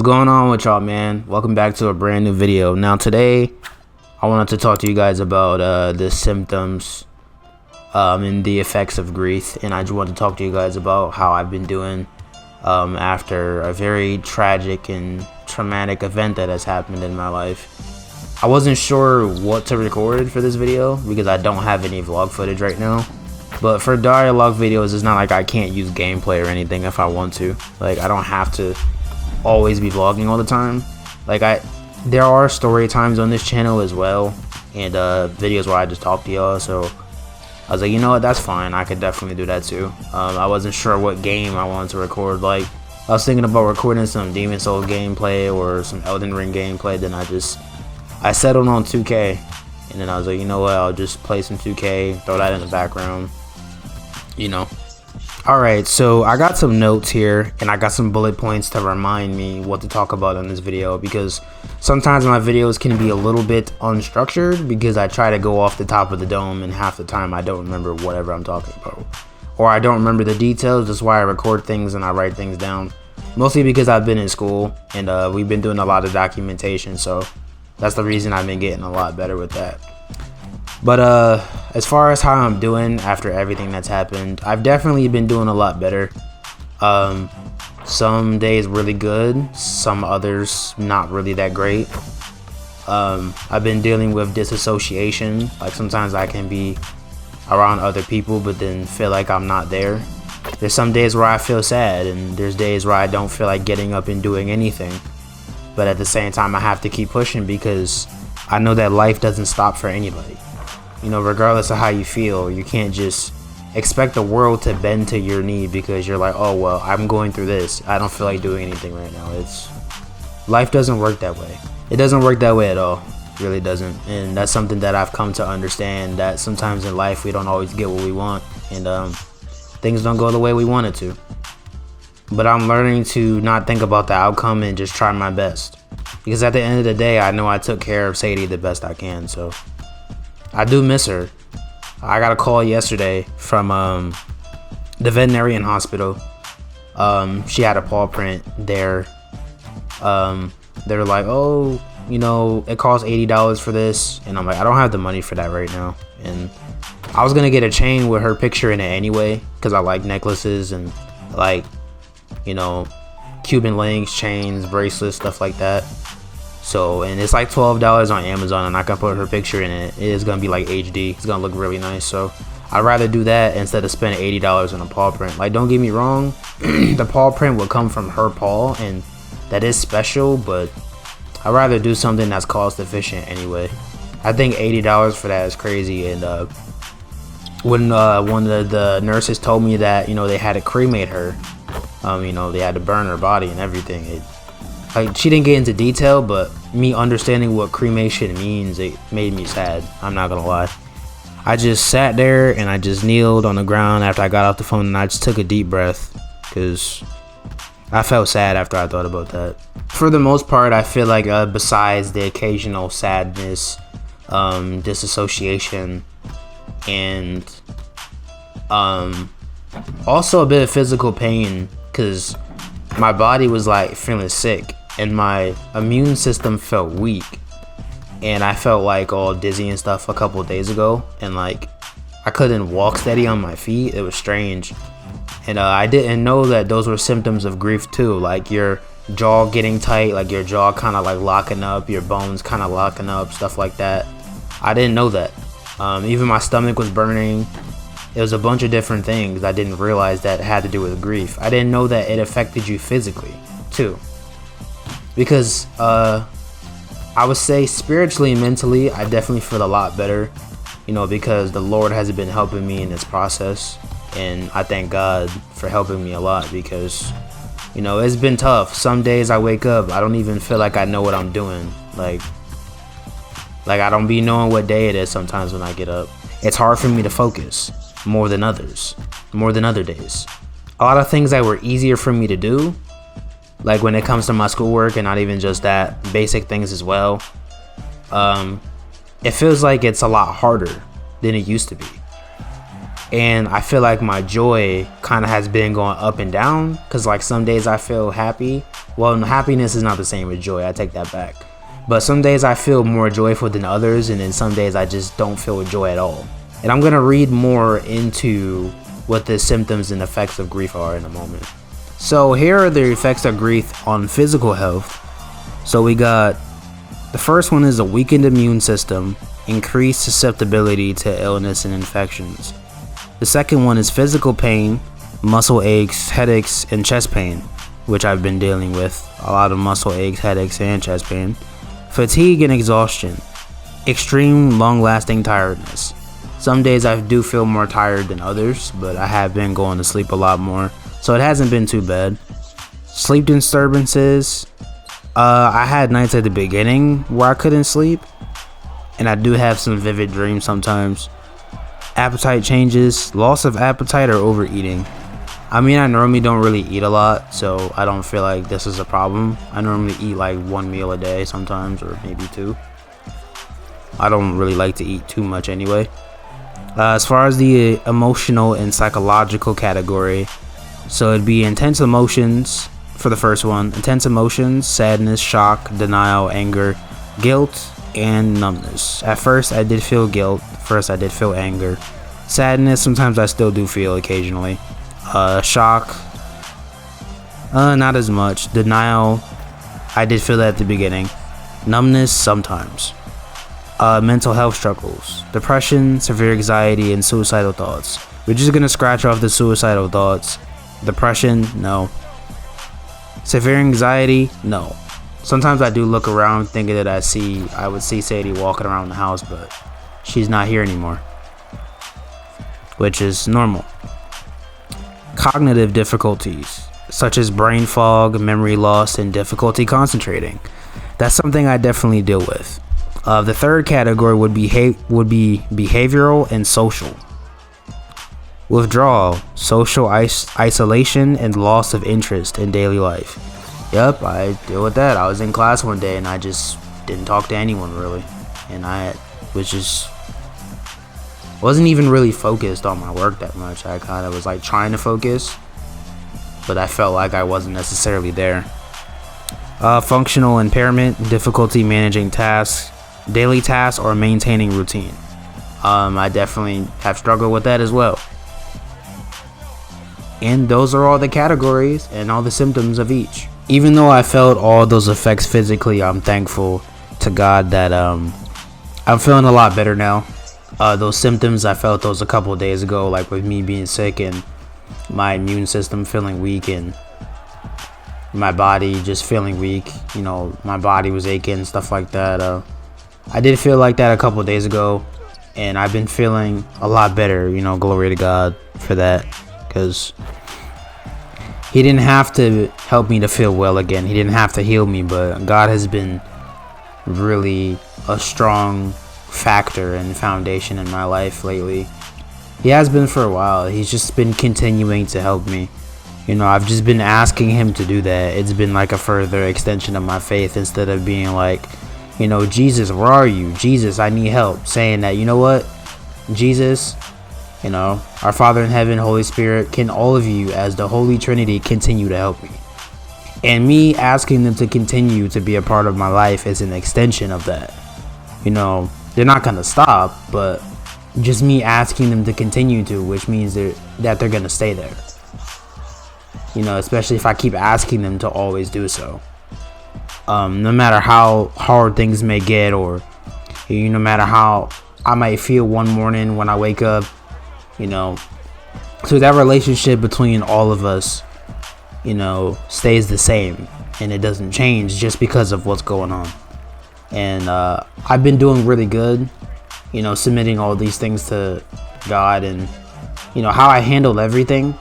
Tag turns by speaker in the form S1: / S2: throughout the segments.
S1: going on with y'all, man? Welcome back to a brand new video. Now today I wanted to talk to you guys about the symptoms and the effects of grief, and I just want to talk to you guys about how I've been doing after a very tragic and traumatic event that has happened in my life. I wasn't sure what to record for this video because I don't have any vlog footage right now. But for dialogue videos, it's not like I can't use gameplay or anything if I want to. Like, I don't have to always be vlogging all the time. Like, there are story times on this channel as well, and videos where I just talk to y'all. So I was like, you know what, that's fine. I could definitely do that too. I wasn't sure what game I wanted to record. Like, I was thinking about recording some Demon Souls gameplay or some Elden Ring gameplay. Then I settled on 2K, and then I was like, you know what, I'll just play some 2K, throw that in the background, you know. Alright, so I got some notes here, and I got some bullet points to remind me what to talk about in this video, because sometimes my videos can be a little bit unstructured because I try to go off the top of the dome, and half the time I don't remember whatever I'm talking about, or I don't remember the details. That's why I record things and I write things down, mostly because I've been in school, and we've been doing a lot of documentation, so that's the reason I've been getting a lot better with that. But as far as how I'm doing after everything that's happened, I've definitely been doing a lot better. Some days really good, some others not really that great. I've been dealing with disassociation. Like, sometimes I can be around other people but then feel like I'm not there. There's some days where I feel sad, and there's days where I don't feel like getting up and doing anything. But at the same time, I have to keep pushing because I know that life doesn't stop for anybody. You know, regardless of how you feel, you can't just expect the world to bend to your need because you're like, oh, well, I'm going through this. I don't feel like doing anything right now. Life doesn't work that way. It doesn't work that way at all. It really doesn't. And that's something that I've come to understand, that sometimes in life we don't always get what we want, and things don't go the way we want it to. But I'm learning to not think about the outcome and just try my best. Because at the end of the day, I know I took care of Sadie the best I can, so I do miss her. I got a call yesterday from the veterinarian hospital. She had a paw print there. They were like, oh, you know, it costs $80 for this. And I'm like, I don't have the money for that right now. And I was gonna get a chain with her picture in it anyway, because I like necklaces and like, you know, Cuban links, chains, bracelets, stuff like that. So, and it's like $12 on Amazon, and I can put her picture in it. It is gonna be like HD. It's gonna look really nice. So I'd rather do that instead of spending $80 on a paw print. Like, don't get me wrong, the paw print will come from her paw, and that is special, but I'd rather do something that's cost efficient anyway. I think $80 for that is crazy. And when one of the nurses told me that, you know, they had to cremate her, you know, they had to burn her body and everything. Like, she didn't get into detail, but me understanding what cremation means, it made me sad. I'm not gonna lie. I just sat there and I just kneeled on the ground after I got off the phone, and I just took a deep breath because I felt sad after I thought about that. For the most part, I feel like besides the occasional sadness, disassociation, and also a bit of physical pain, because my body was like feeling sick and my immune system felt weak, and I felt like all dizzy and stuff a couple of days ago, and like I couldn't walk steady on my feet. It was strange, and I didn't know that those were symptoms of grief too, like your jaw getting tight, like your jaw kind of like locking up, your bones kind of locking up, stuff like that. I didn't know that. Even my stomach was burning. It was a bunch of different things I didn't realize that had to do with grief. I didn't know that it affected you physically too, because I would say spiritually and mentally I definitely feel a lot better, you know, because the Lord has been helping me in this process, and I thank God for helping me a lot, because, you know, it's been tough. Some days I wake up, I don't even feel like I know what I'm doing. Like I don't be knowing what day it is sometimes when I get up. It's hard for me to focus more than other days. A lot of things that were easier for me to do, like when it comes to my schoolwork, and not even just that, basic things as well, it feels like it's a lot harder than it used to be. And I feel like my joy kind of has been going up and down, because like some days I feel happy Well, happiness is not the same as joy. I take that back. But some days I feel more joyful than others, and then some days I just don't feel joy at all. And I'm gonna read more into what the symptoms and effects of grief are in a moment. So here are the effects of grief on physical health. So we got, the first one is a weakened immune system, increased susceptibility to illness and infections. The second one is physical pain, muscle aches, headaches, and chest pain, which I've been dealing with. A lot of muscle aches, headaches, and chest pain. Fatigue and exhaustion. Extreme long-lasting tiredness. Some days I do feel more tired than others, but I have been going to sleep a lot more, so it hasn't been too bad. Sleep disturbances. I had nights at the beginning where I couldn't sleep, and I do have some vivid dreams sometimes. Appetite changes, loss of appetite, or overeating. I mean, I normally don't really eat a lot, so I don't feel like this is a problem. I normally eat like 1 meal a day sometimes, or maybe 2. I don't really like to eat too much anyway. As far as the emotional and psychological category, so it'd be intense emotions for the first one. Intense emotions, sadness, shock, denial, anger, guilt, and numbness. At first I did feel guilt. First I did feel anger. Sadness, sometimes I still do feel occasionally. Shock, not as much. Denial, I did feel that at the beginning. Numbness, sometimes. Mental health struggles, depression, severe anxiety, and suicidal thoughts. We're just gonna scratch off the suicidal thoughts. Depression, no. Severe anxiety, no. Sometimes I do look around thinking that I would see Sadie walking around the house, but she's not here anymore, which is normal. Cognitive difficulties, such as brain fog, memory loss, and difficulty concentrating. That's something I definitely deal with. The third category would be behavioral and social. Withdrawal, social isolation, and loss of interest in daily life. Yep, I deal with that. I was in class one day and I just didn't talk to anyone really, and I wasn't even really focused on my work that much. I kind of was like trying to focus, but I felt like I wasn't necessarily there. Functional impairment, difficulty managing tasks, daily tasks, or maintaining routine. I definitely have struggled with that as well. And those are all the categories and all the symptoms of each. Even though I felt all those effects physically, I'm thankful to God that I'm feeling a lot better now. Those symptoms, I felt those a couple of days ago, like with me being sick and my immune system feeling weak and my body just feeling weak. You know, my body was aching, stuff like that. I did feel like that a couple of days ago, and I've been feeling a lot better. You know, glory to God for that, because He didn't have to help me to feel well again. He didn't have to heal me, but God has been really a strong factor and foundation in my life lately. He has been for a while. He's just been continuing to help me. You know, I've just been asking Him to do that. It's been like a further extension of my faith, instead of being like, you know, Jesus, where are you? Jesus, I need help. Saying that, you know what, Jesus, you know, our Father in heaven, Holy Spirit, can all of you as the Holy Trinity continue to help me? And me asking them to continue to be a part of my life is an extension of that. You know, they're not going to stop, but just me asking them to continue to, which means that they're going to stay there. You know, especially if I keep asking them to always do so. No matter how hard things may get, or no matter how I might feel one morning when I wake up, you know, so that relationship between all of us, you know, stays the same, and it doesn't change just because of what's going on. And I've been doing really good, you know, submitting all these things to God, and you know how I handled everything.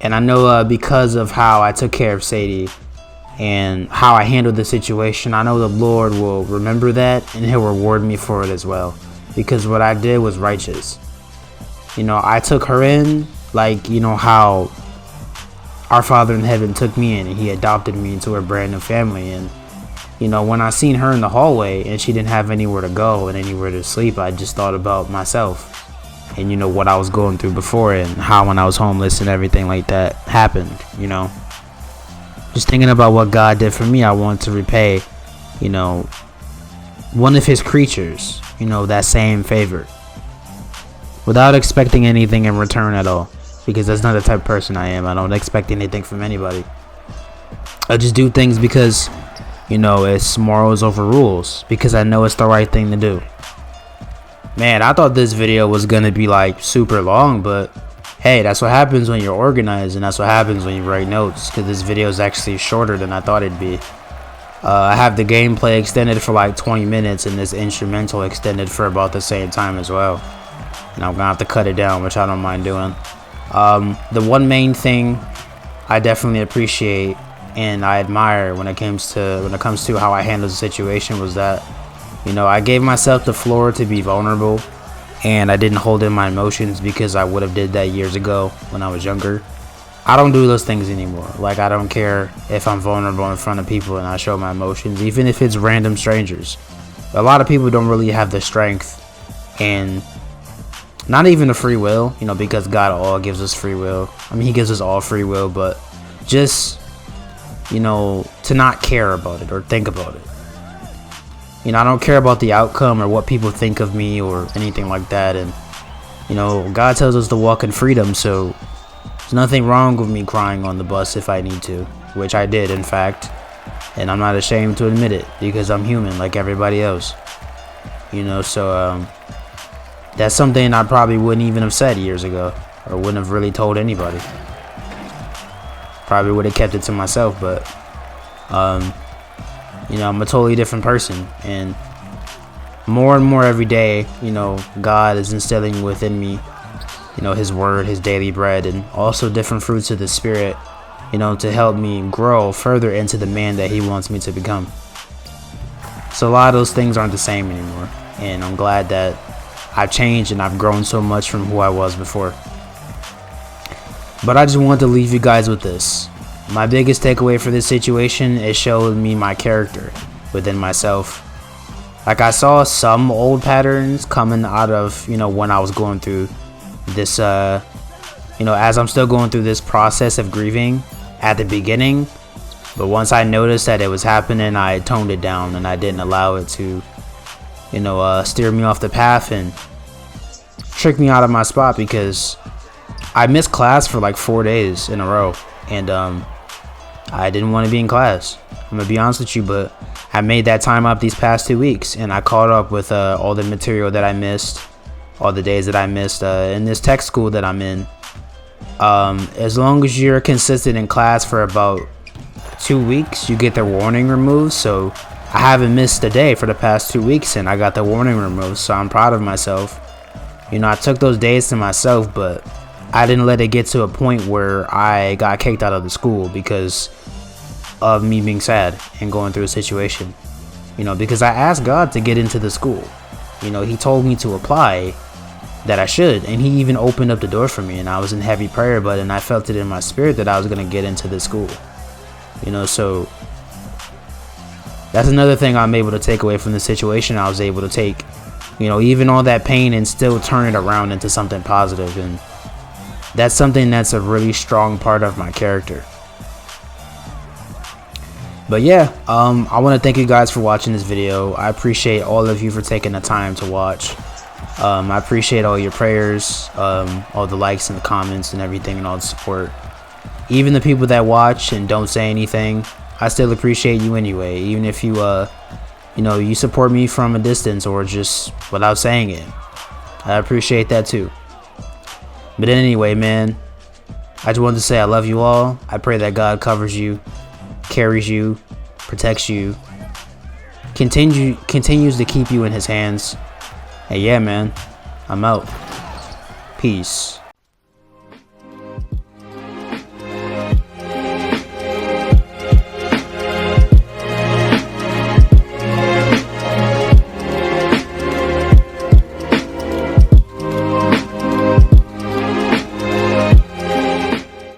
S1: And I know because of how I took care of Sadie and how I handled the situation, I know the Lord will remember that, and He'll reward me for it as well, because what I did was righteous. You know, I took her in like, you know, how our Father in heaven took me in, and He adopted me into a brand new family. And you know, when I seen her in the hallway and she didn't have anywhere to go and anywhere to sleep, I just thought about myself and, you know, what I was going through before, and how when I was homeless and everything like that happened, you know. just thinking about what God did for me, I want to repay, you know, one of his creatures, you know, that same favor, without expecting anything in return at all, because that's not the type of person I am. I don't expect anything from anybody. I just do things because, you know, it's morals over rules, because I know it's the right thing to do. Man, I thought this video was gonna be like super long, but hey, that's what happens when you're organized, and that's what happens when you write notes, because this video is actually shorter than I thought it'd be. I have the gameplay extended for like 20 minutes and this instrumental extended for about the same time as well, and I'm gonna have to cut it down, which I don't mind doing. The one main thing I definitely appreciate and I admire when it comes to how I handle the situation was that, you know, I gave myself the floor to be vulnerable, and I didn't hold in my emotions, because I would have did that years ago when I was younger. I don't do those things anymore. Like, I don't care if I'm vulnerable in front of people and I show my emotions, even if it's random strangers. A lot of people don't really have the strength, and not even the free will, you know, because God all gives us free will. I mean, he gives us all free will, but just, you know, to not care about it or think about it. You know, I don't care about the outcome or what people think of me or anything like that. And, you know, God tells us to walk in freedom, so there's nothing wrong with me crying on the bus if I need to, which I did, in fact. And I'm not ashamed to admit it, because I'm human like everybody else. You know, so that's something I probably wouldn't even have said years ago, or wouldn't have really told anybody. Probably would have kept it to myself, but you know, I'm a totally different person, and more every day, you know, God is instilling within me, you know, his word, his daily bread, and also different fruits of the spirit, you know, to help me grow further into the man that he wants me to become. So a lot of those things aren't the same anymore, and I'm glad that I've changed and I've grown so much from who I was before. But I just wanted to leave you guys with this. My biggest takeaway for this situation, it showed me my character within myself. Like, I saw some old patterns coming out of, you know, when I was going through this, you know, as I'm still going through this process of grieving at the beginning. But once I noticed that it was happening, I toned it down, and I didn't allow it to, you know, steer me off the path and trick me out of my spot, because I missed class for like 4 days in a row, and I didn't want to be in class. I'm gonna be honest with you, but I made that time up these past 2 weeks, and I caught up with all the material that I missed, all the days that I missed in this tech school that I'm in. As long as you're consistent in class for about 2 weeks, you get the warning removed. So I haven't missed a day for the past 2 weeks, and I got the warning removed, so I'm proud of myself. You know, I took those days to myself, but I didn't let it get to a point where I got kicked out of the school because of me being sad and going through a situation. You know, because I asked God to get into the school. You know, he told me to apply, that I should, and he even opened up the door for me, and I was in heavy prayer, but and I felt it in my spirit that I was going to get into this school. You know, so that's another thing I'm able to take away from the situation. I was able to take, you know, even all that pain and still turn it around into something positive, and that's something that's a really strong part of my character. But yeah, I want to thank you guys for watching this video. I appreciate all of you for taking the time to watch. I appreciate all your prayers, all the likes and the comments and everything, and all the support. Even the people that watch and don't say anything, I still appreciate you anyway. Even if you, you know, you support me from a distance or just without saying it, I appreciate that too. But anyway, man, I just wanted to say I love you all. I pray that God covers you, carries you, protects you, continues to keep you in his hands. And yeah, man, I'm out. Peace.